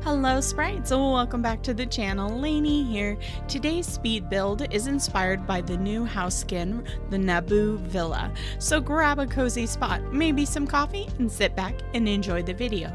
Hello Sprites, and welcome back to the channel. Laynie here. Today's speed build is inspired by the new house skin, the Naboo Villa. So grab a cozy spot, maybe some coffee, and sit back and enjoy the video.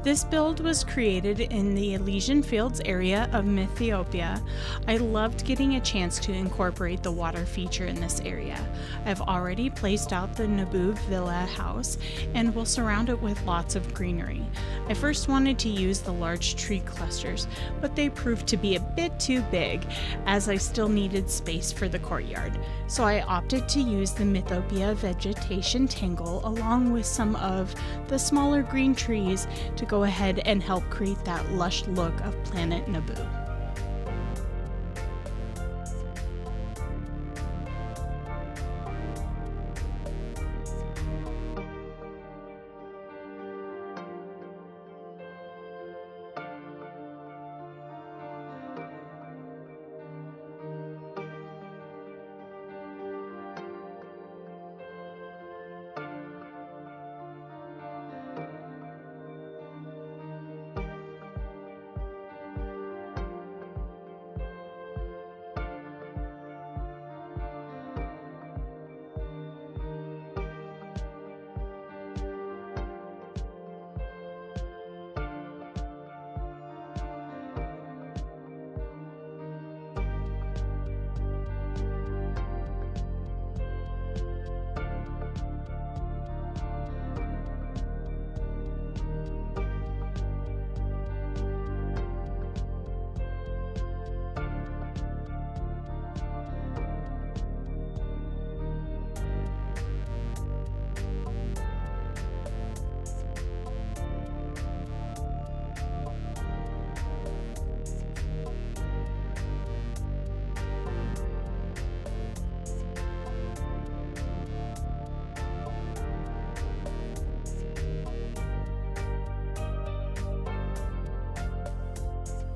This build was created in the Elysian Fields area of Mythiopia. I loved getting a chance to incorporate the water feature in this area. I've already placed out the Naboo Villa house and will surround it with lots of greenery. I first wanted to use the large tree clusters, but they proved to be a bit too big as I still needed space for the courtyard. So I opted to use the Mythiopia vegetation tangle along with some of the smaller green trees to go ahead and help create that lush look of Planet Naboo.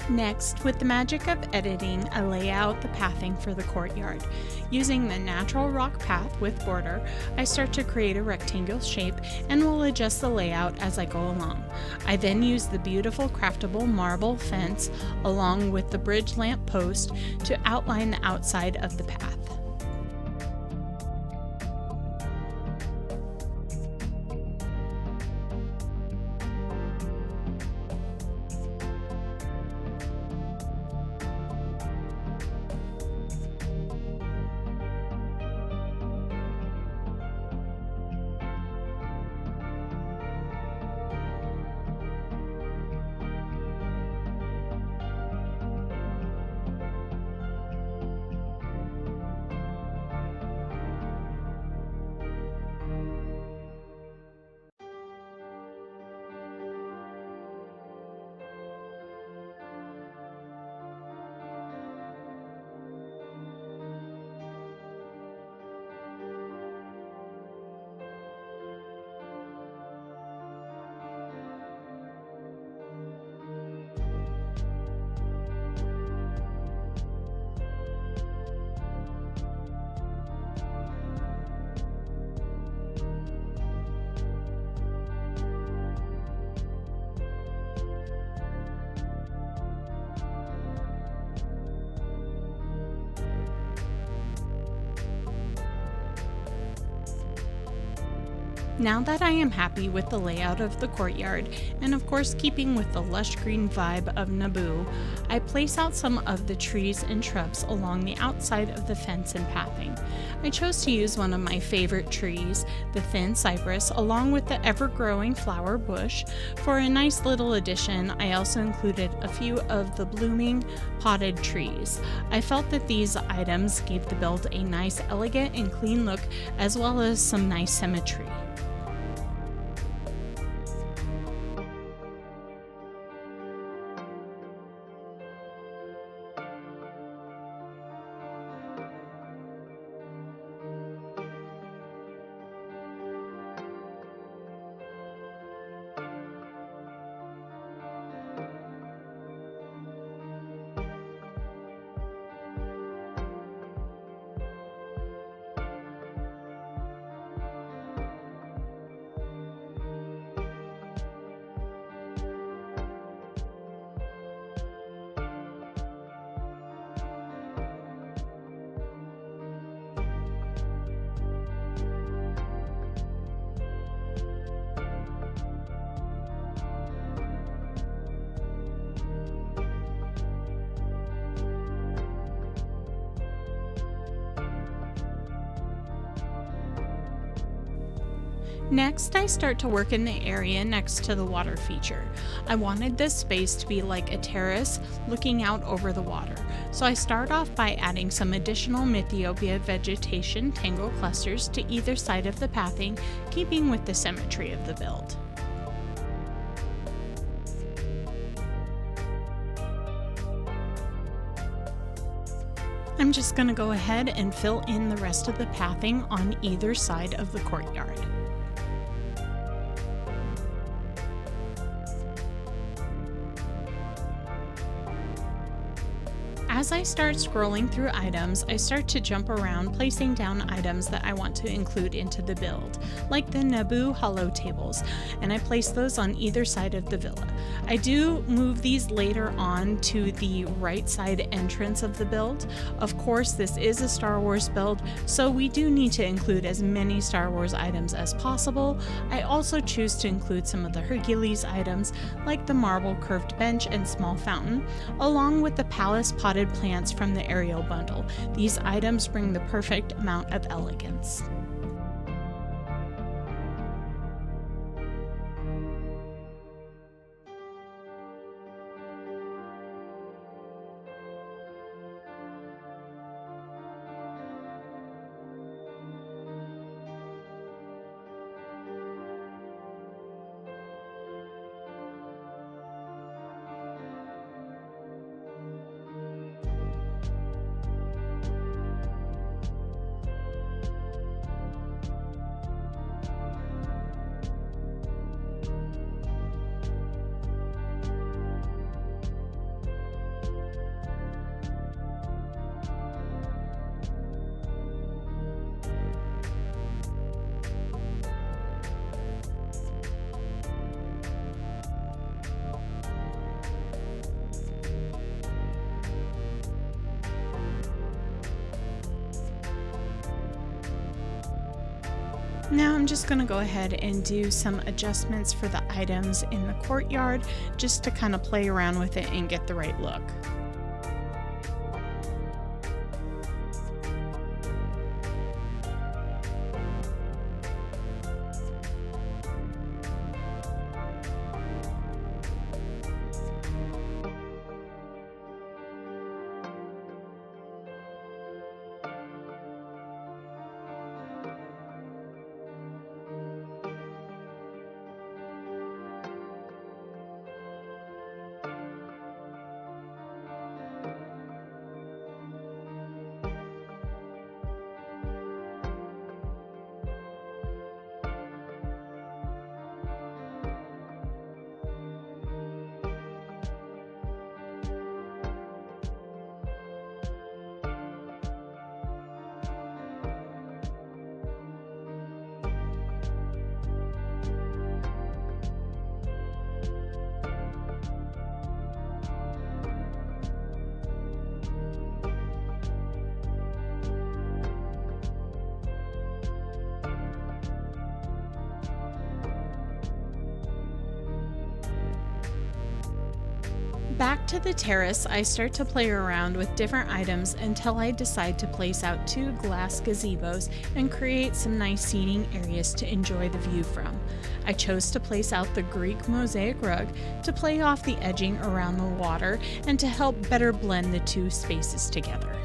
Next, with the magic of editing, I lay out the pathing for the courtyard. Using the natural rock path with border, I start to create a rectangle shape and will adjust the layout as I go along. I then use the beautiful craftable marble fence along with the bridge lamp post to outline the outside of the path. Now that I am happy with the layout of the courtyard, and of course keeping with the lush green vibe of Naboo, I place out some of the trees and shrubs along the outside of the fence and pathing. I chose to use one of my favorite trees, the thin cypress, along with the ever-growing flower bush. For a nice little addition, I also included a few of the blooming potted trees. I felt that these items gave the build a nice, elegant, and clean look, as well as some nice symmetry. Next, I start to work in the area next to the water feature. I wanted this space to be like a terrace looking out over the water, so I start off by adding some additional Mythiopia vegetation tangle clusters to either side of the pathing, keeping with the symmetry of the build. I'm just going to go ahead and fill in the rest of the pathing on either side of the courtyard. As I start scrolling through items, I start to jump around placing down items that I want to include into the build, like the Naboo hollow tables, and I place those on either side of the villa. I do move these later on to the right side entrance of the build. Of course, this is a Star Wars build, so we do need to include as many Star Wars items as possible. I also choose to include some of the Hercules items, like the marble curved bench and small fountain, along with the palace potted plants from the aerial bundle. These items bring the perfect amount of elegance. Now I'm just going to go ahead and do some adjustments for the items in the courtyard just to kind of play around with it and get the right look. Back to the terrace, I start to play around with different items until I decide to place out 2 glass gazebos and create some nice seating areas to enjoy the view from. I chose to place out the Greek mosaic rug to play off the edging around the water and to help better blend the 2 spaces together.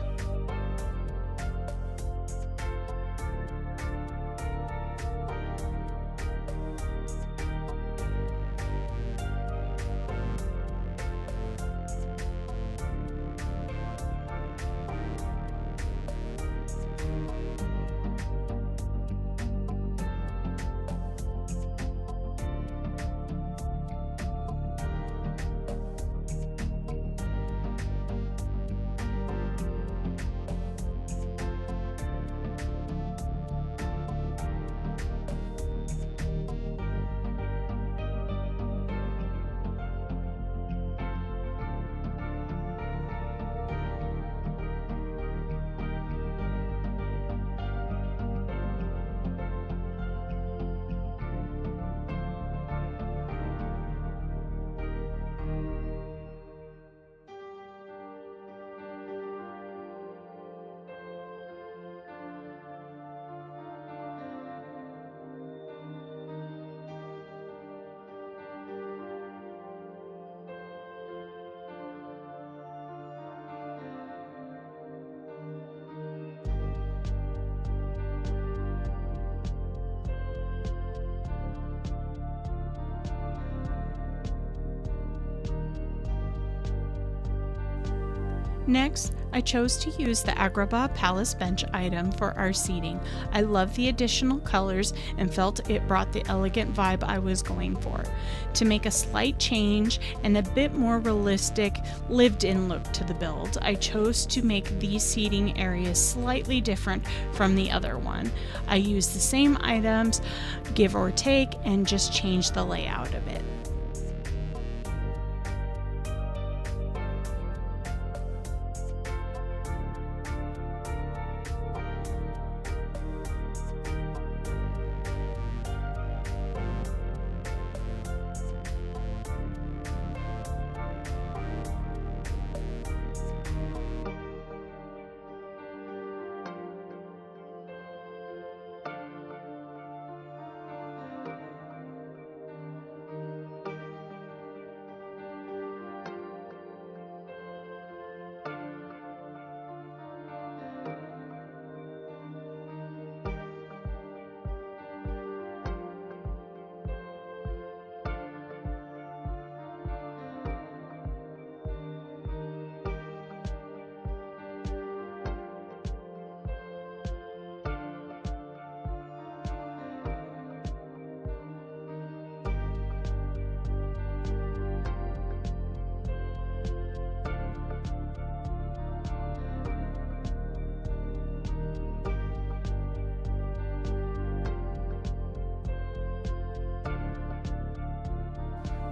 Next, I chose to use the Agrabah Palace bench item for our seating. I love the additional colors and felt it brought the elegant vibe I was going for. To make a slight change and a bit more realistic, lived-in look to the build, I chose to make these seating areas slightly different from the other one. I used the same items, give or take, and just changed the layout of it.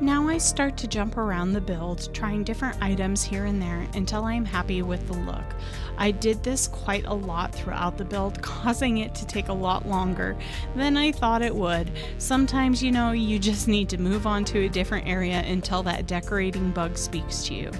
Now I start to jump around the build, trying different items here and there until I am happy with the look. I did this quite a lot throughout the build, causing it to take a lot longer than I thought it would. Sometimes, you just need to move on to a different area until that decorating bug speaks to you.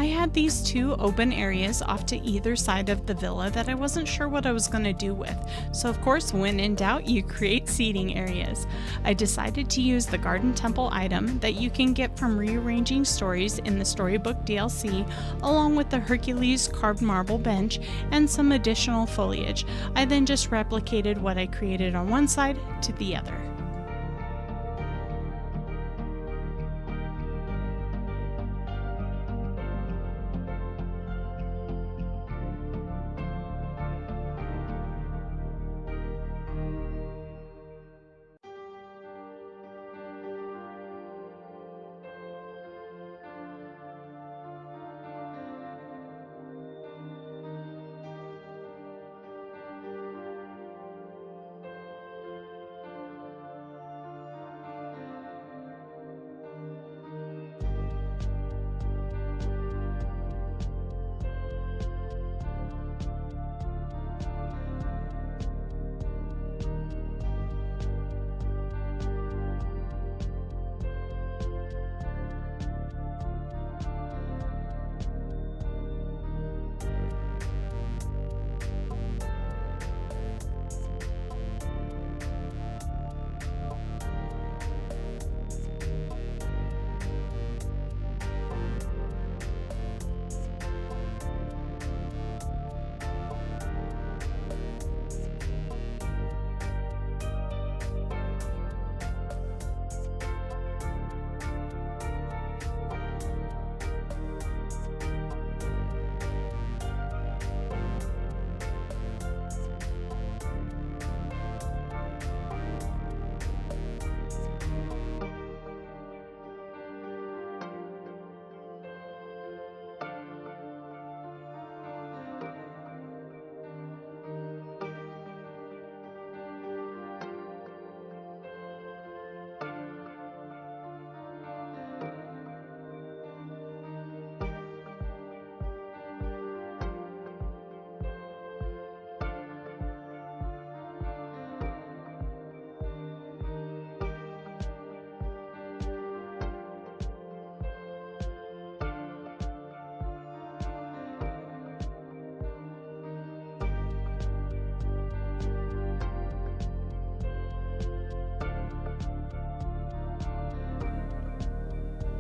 I had these two open areas off to either side of the villa that I wasn't sure what I was going to do with, so of course when in doubt you create seating areas. I decided to use the garden temple item that you can get from rearranging stories in the storybook DLC, along with the Hercules carved marble bench and some additional foliage. I then just replicated what I created on one side to the other.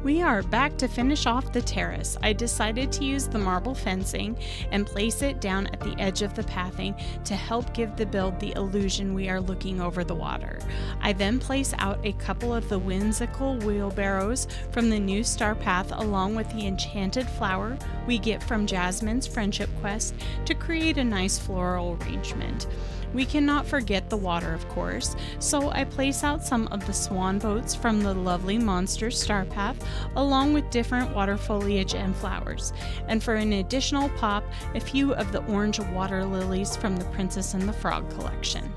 We are back to finish off the terrace. I decided to use the marble fencing and place it down at the edge of the pathing to help give the build the illusion we are looking over the water. I then place out a couple of the whimsical wheelbarrows from the new star path along with the enchanted flower we get from Jasmine's friendship quest to create a nice floral arrangement. We cannot forget the water, of course, so I place out some of the swan boats from the lovely monster star path along with different water foliage and flowers, and for an additional pop, a few of the orange water lilies from the Princess and the Frog collection.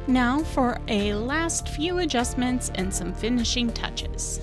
Now for a last few adjustments and some finishing touches.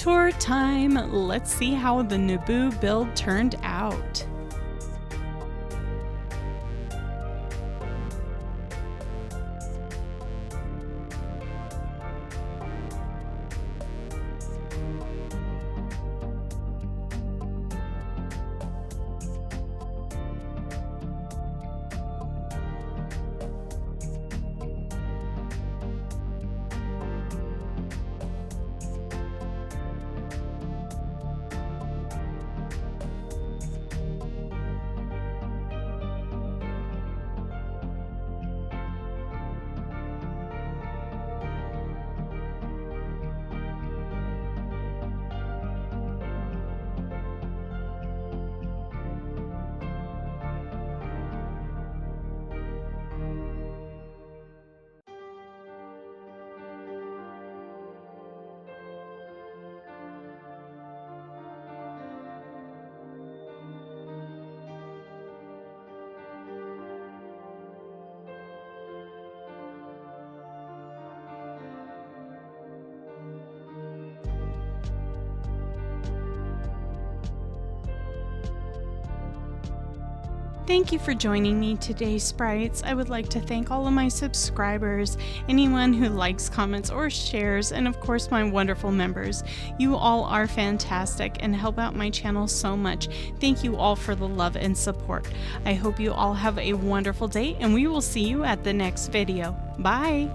Tour time! Let's see how the Naboo build turned out. Thank you for joining me today, Sprites. I would like to thank all of my subscribers, anyone who likes, comments, or shares, and of course my wonderful members. You all are fantastic and help out my channel so much. Thank you all for the love and support. I hope you all have a wonderful day, and we will see you at the next video. Bye!